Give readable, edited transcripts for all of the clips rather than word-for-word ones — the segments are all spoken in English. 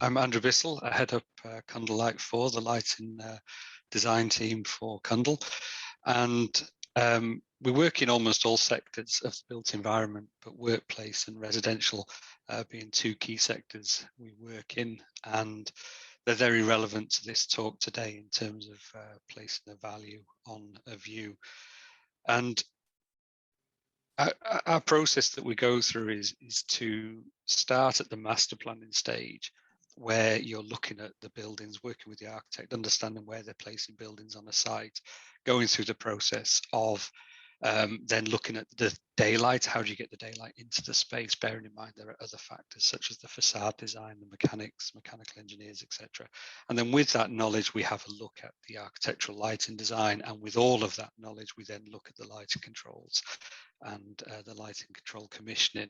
I'm Andrew Bissell. I head up Cundall Light 4, the lighting design team for Cundall. And we work in almost all sectors of the built environment, but workplace and residential being two key sectors we work in. And they're very relevant to this talk today in terms of placing a value on a view. And our process that we go through is to start at the master planning stage, where you're looking at the buildings, working with the architect, understanding where they're placing buildings on a site, going through the process of then looking at the daylight. How do you get the daylight into the space? Bearing in mind there are other factors such as the facade design, the mechanics, mechanical engineers, etc. And then with that knowledge, we have a look at the architectural lighting design. And with all of that knowledge, we then look at the lighting controls and the lighting control commissioning,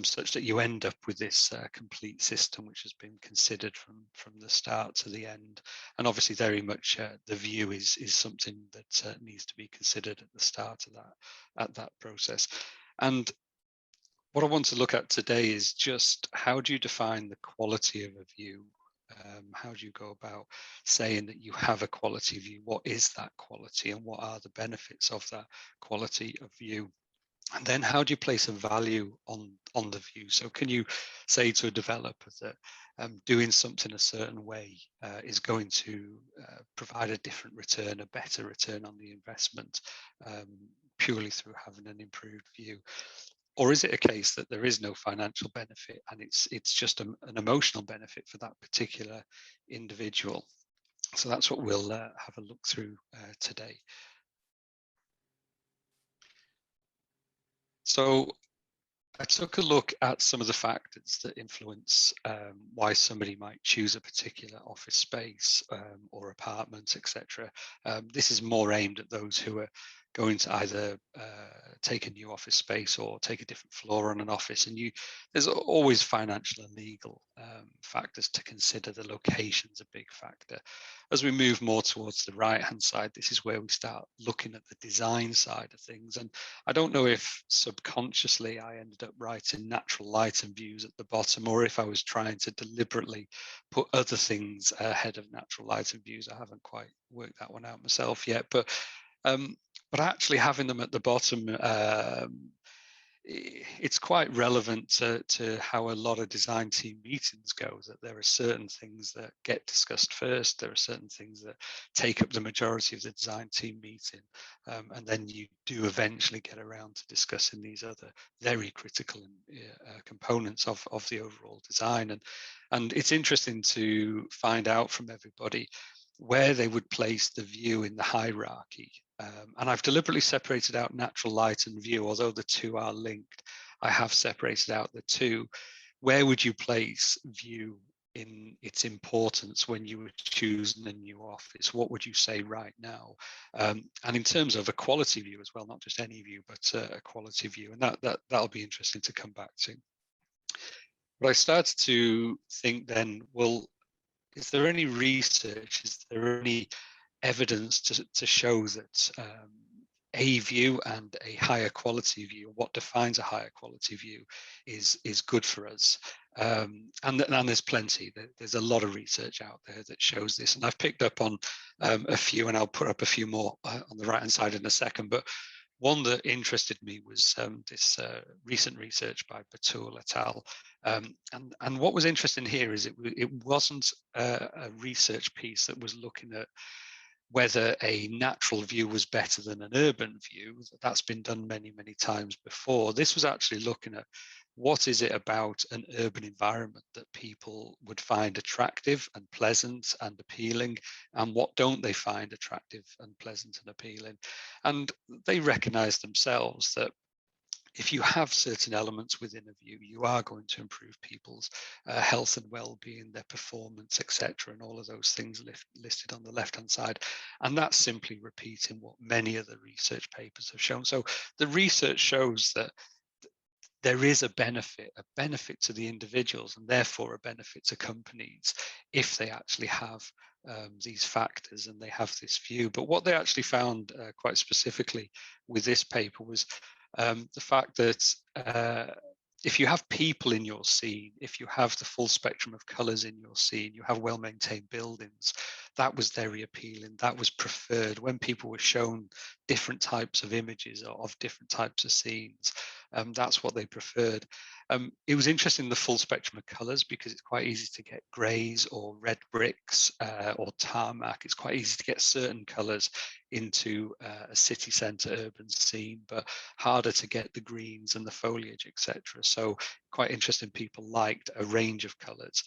such that you end up with this complete system which has been considered from the start to the end. And obviously very much the view is something that needs to be considered at the start of that process. And what I want to look at today is just how do you define the quality of a view? How do you go about saying that you have a quality view? What is that quality and what are the benefits of that quality of view? And then how do you place a value on the view? So can you say to a developer that doing something a certain way is going to provide a different return, a better return on the investment, purely through having an improved view? Or is it a case that there is no financial benefit and it's just an emotional benefit for that particular individual? So that's what we'll have a look through today. So I took a look at some of the factors that influence why somebody might choose a particular office space or apartment, etc. This is more aimed at those who are going to either take a new office space or take a different floor on an office. And there's always financial and legal factors to consider. The location's a big factor. As we move more towards the right-hand side, this is where we start looking at the design side of things. And I don't know if subconsciously I ended up writing natural light and views at the bottom, or if I was trying to deliberately put other things ahead of natural light and views. I haven't quite worked that one out myself yet, but actually having them at the bottom, it's quite relevant to how a lot of design team meetings go, that there are certain things that get discussed first, there are certain things that take up the majority of the design team meeting, and then you do eventually get around to discussing these other very critical components of the overall design. And it's interesting to find out from everybody where they would place the view in the hierarchy. And I've deliberately separated out natural light and view, although the two are linked. I have separated out the two. Where would you place view in its importance when you were choosing a new office? What would you say right now? And in terms of a quality view as well, not just any view, but a quality view. And that'll be interesting to come back to. But I started to think then, well, is there any research? Is there any evidence to show that a view and a higher quality view, what defines a higher quality view, is good for us? And there's plenty. There's a lot of research out there that shows this, and I've picked up on a few, and I'll put up a few more on the right hand side in a second. But one that interested me was this recent research by Bissell et al. And what was interesting here is it wasn't a research piece that was looking at whether a natural view was better than an urban view. That's been done many, many times before. This was actually looking at what is it about an urban environment that people would find attractive and pleasant and appealing, and what don't they find attractive and pleasant and appealing. And they recognize themselves that if you have certain elements within a view, you are going to improve people's health and well-being, their performance, etc., and all of those things listed on the left-hand side. And that's simply repeating what many of the research papers have shown. So the research shows that there is a benefit to the individuals, and therefore a benefit to companies if they actually have these factors and they have this view. But what they actually found quite specifically with this paper was the fact that if you have people in your scene, if you have the full spectrum of colours in your scene, you have well-maintained buildings, that was very appealing. That was preferred when people were shown different types of images of different types of scenes. That's what they preferred. It was interesting, the full spectrum of colours, because it's quite easy to get greys or red bricks or tarmac. It's quite easy to get certain colours into a city centre urban scene, but harder to get the greens and the foliage, etc. So quite interesting, people liked a range of colours.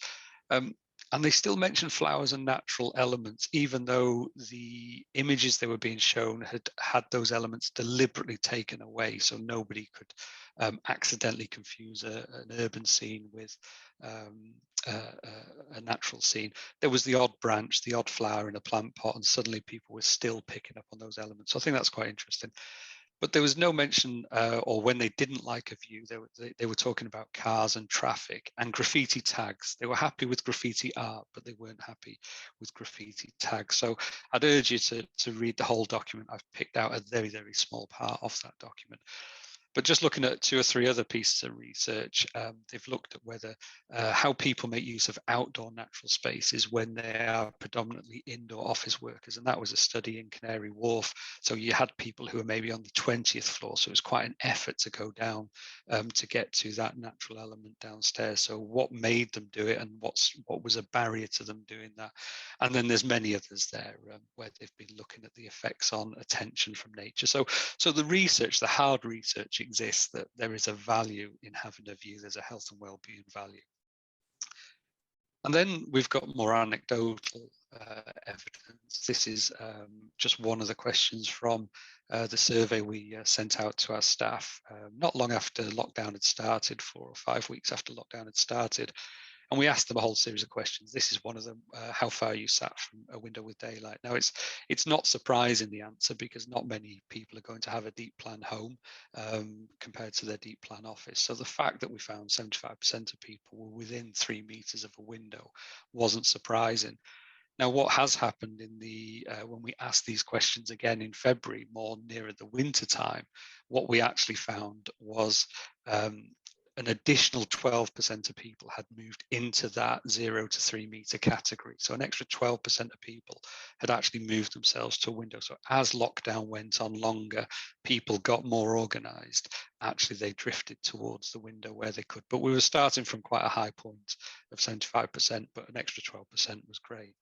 And they still mentioned flowers and natural elements, even though the images they were being shown had those elements deliberately taken away, so nobody could accidentally confuse an urban scene with a natural scene. There was the odd branch, the odd flower in a plant pot, and suddenly people were still picking up on those elements. So I think that's quite interesting. But there was no mention, or when they didn't like a view, they were talking about cars and traffic and graffiti tags. They were happy with graffiti art, but they weren't happy with graffiti tags. So I'd urge you to read the whole document. I've picked out a very, very small part of that document. But just looking at 2 or 3 other pieces of research, they've looked at whether how people make use of outdoor natural spaces when they are predominantly indoor office workers. And that was a study in Canary Wharf. So you had people who were maybe on the 20th floor. So it was quite an effort to go down to get to that natural element downstairs. So what made them do it, and what was a barrier to them doing that? And then there's many others there where they've been looking at the effects on attention from nature. So the research, the hard research exists that there is a value in having a view. There's a health and well-being value. And then we've got more anecdotal evidence. This is just one of the questions from the survey we sent out to our staff not long after lockdown had started, 4 or 5 weeks after lockdown had started. And we asked them a whole series of questions. This is one of them: how far you sat from a window with daylight. Now, it's not surprising, the answer, because not many people are going to have a deep plan home compared to their deep plan office. So the fact that we found 75% of people were within 3 meters of a window wasn't surprising. Now, what has happened in the when we asked these questions again in February, more nearer the winter time, what we actually found was an additional 12% of people had moved into that 0 to 3 meter category. So an extra 12% of people had actually moved themselves to a window. So as lockdown went on longer, people got more organized. Actually, they drifted towards the window where they could. But we were starting from quite a high point of 75%, but an extra 12% was great.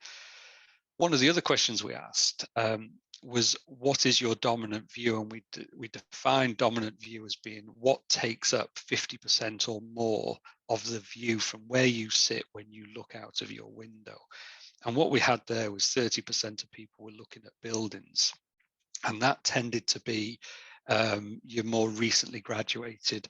One of the other questions we asked was, what is your dominant view? And we defined dominant view as being what takes up 50% or more of the view from where you sit when you look out of your window. And what we had there was 30% of people were looking at buildings. And that tended to be your more recently graduated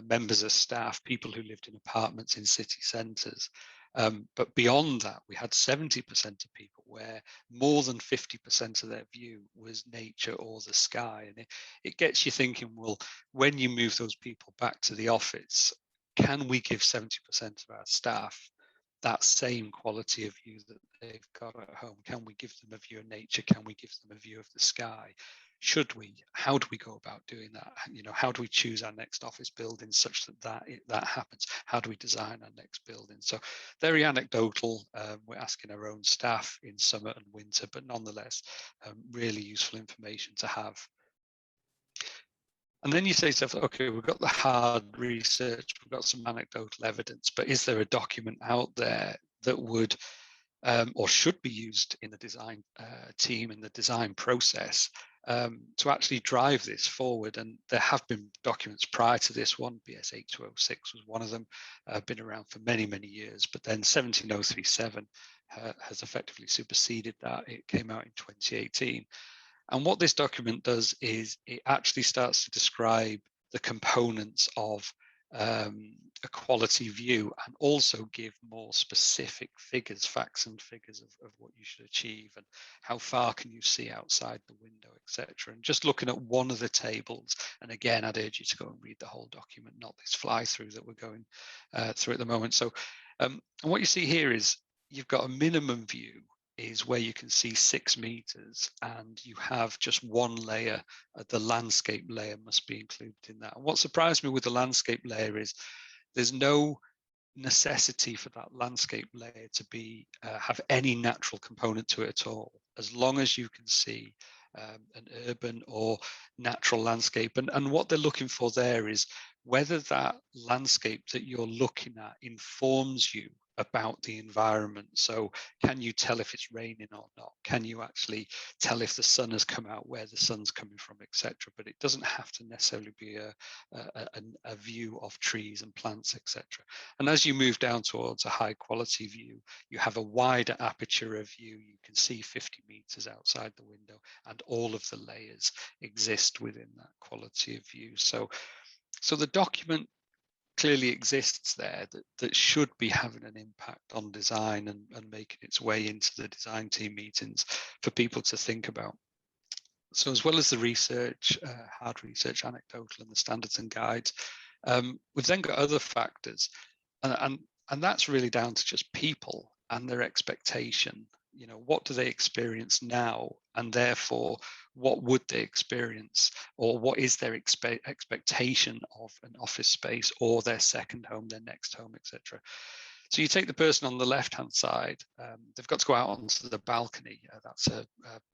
members of staff, people who lived in apartments in city centres. But beyond that, we had 70% of people where more than 50% of their view was nature or the sky. And it gets you thinking, well, when you move those people back to the office, can we give 70% of our staff that same quality of view that they've got at home? Can we give them a view of nature? Can we give them a view of the sky? Should we? How do we go about doing that? You know, how do we choose our next office building such that happens? How do we design our next building? So very anecdotal. We're asking our own staff in summer and winter, but nonetheless, really useful information to have. And then you say to yourself, okay, we've got the hard research, we've got some anecdotal evidence, but is there a document out there that would or should be used in the design team, in the design process, to actually drive this forward? And there have been documents prior to this one. BS 8206 was one of them, been around for many, many years, but then 17037 has effectively superseded that. It came out in 2018. And what this document does is it actually starts to describe the components of a quality view, and also give more specific figures, facts and figures of what you should achieve and how far can you see outside the window, etc. And just looking at one of the tables, and again, I'd urge you to go and read the whole document, not this fly through that we're going through at the moment. So and what you see here is you've got a minimum view is where you can see 6 meters and you have just one layer. The landscape layer must be included in that. And what surprised me with the landscape layer is there's no necessity for that landscape layer to be have any natural component to it at all, as long as you can see an urban or natural landscape. And what they're looking for there is whether that landscape that you're looking at informs you about the environment. So can you tell if it's raining or not? Can you actually tell if the sun has come out, where the sun's coming from, etc.? But it doesn't have to necessarily be a view of trees and plants, etc. And as you move down towards a high quality view, you have a wider aperture of view. You can see 50 meters outside the window, and all of the layers exist within that quality of view. So the document clearly exists there that should be having an impact on design and making its way into the design team meetings for people to think about. So as well as the research, hard research, anecdotal, and the standards and guides, we've then got other factors, and that's really down to just people and their expectation. You know, what do they experience now, and therefore what would they experience, or what is their expectation of an office space or their second home, their next home, etc. So you take the person on the left-hand side, they've got to go out onto the balcony. That's a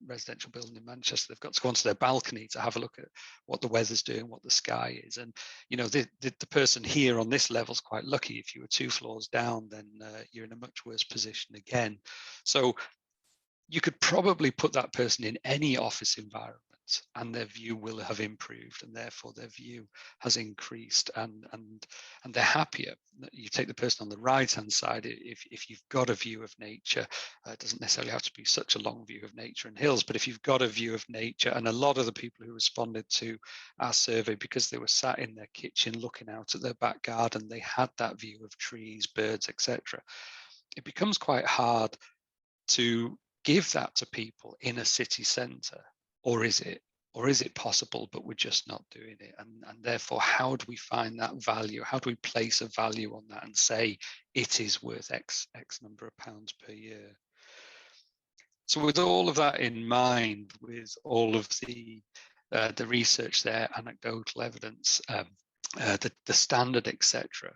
residential building in Manchester. They've got to go onto their balcony to have a look at what the weather's doing, what the sky is. And, you know, the person here on this level is quite lucky. If you were 2 floors down, then you're in a much worse position again. So you could probably put that person in any office environment and their view will have improved, and therefore their view has increased, and they're happier. You take the person on the right hand side, if you've got a view of nature, it doesn't necessarily have to be such a long view of nature and hills, but if you've got a view of nature, and a lot of the people who responded to our survey, because they were sat in their kitchen looking out at their back garden, they had that view of trees, birds, etc. It becomes quite hard to give that to people in a city centre, or is it possible, but we're just not doing it? And therefore, how do we find that value? How do we place a value on that and say it is worth X number of pounds per year? So with all of that in mind, with all of the research there, anecdotal evidence, the standard, etc.,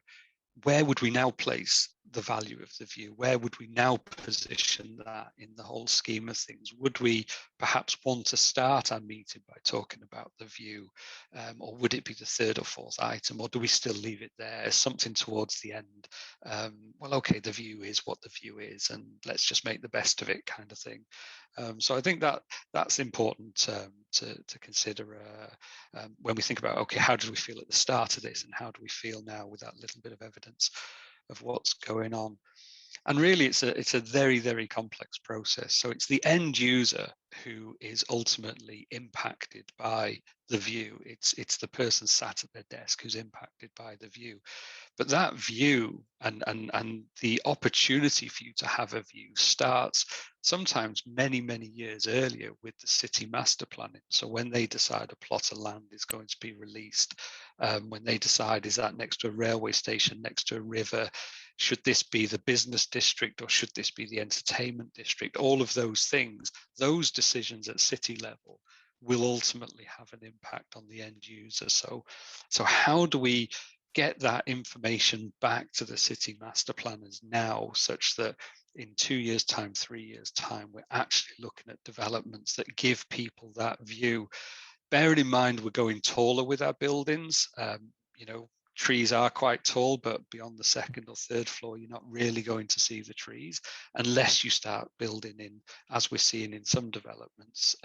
where would we now place the value of the view? Where would we now position that in the whole scheme of things? Would we perhaps want to start our meeting by talking about the view, or would it be the 3rd or 4th item, or do we still leave it there as something towards the end? Well, okay, the view is what the view is, and let's just make the best of it, kind of thing. So I think that's important to consider when we think about, okay, how did we feel at the start of this, and how do we feel now with that little bit of evidence of what's going on? And really, it's a very, very complex process. So it's the end user who is ultimately impacted by the view. It's the person sat at their desk who's impacted by the view. But that view and the opportunity for you to have a view starts sometimes many, many years earlier with the city master planning. So when they decide a plot of land is going to be released, when they decide, is that next to a railway station, next to a river, should this be the business district or should this be the entertainment district? All of those things, those decisions at city level will ultimately have an impact on the end user. So how do we get that information back to the city master planners now, such that in 2 years' time, 3 years' time, we're actually looking at developments that give people that view? Bearing in mind we're going taller with our buildings, you know, trees are quite tall, but beyond the 2nd or 3rd floor, you're not really going to see the trees unless you start building in, as we're seeing in some developments,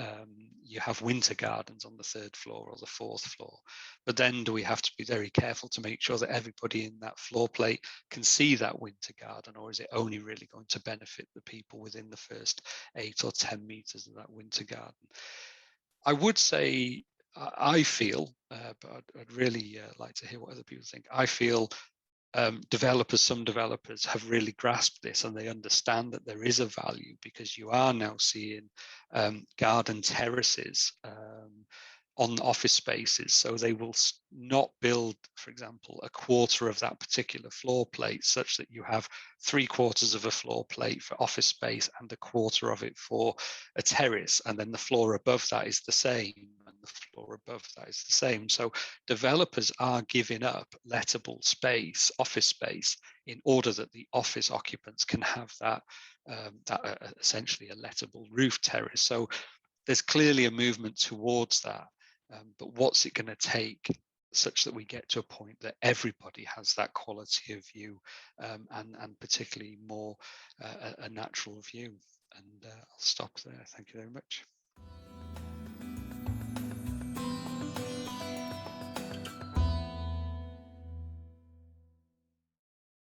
you have winter gardens on the 3rd floor or the 4th floor. But then do we have to be very careful to make sure that everybody in that floor plate can see that winter garden, or is it only really going to benefit the people within the first 8 or 10 meters of that winter garden? I would say, I feel, but I'd really like to hear what other people think. I feel some developers have really grasped this, and they understand that there is a value, because you are now seeing garden terraces on office spaces. So they will not build, for example, a quarter of that particular floor plate, such that you have 3/4 of a floor plate for office space and a quarter of it for a terrace. And then the floor above that is the same, and the floor above that is the same. So developers are giving up lettable space, office space, in order that the office occupants can have that, essentially a lettable roof terrace. So there's clearly a movement towards that. But what's it going to take such that we get to a point that everybody has that quality of view, and particularly more a natural view? And I'll stop there. Thank you very much.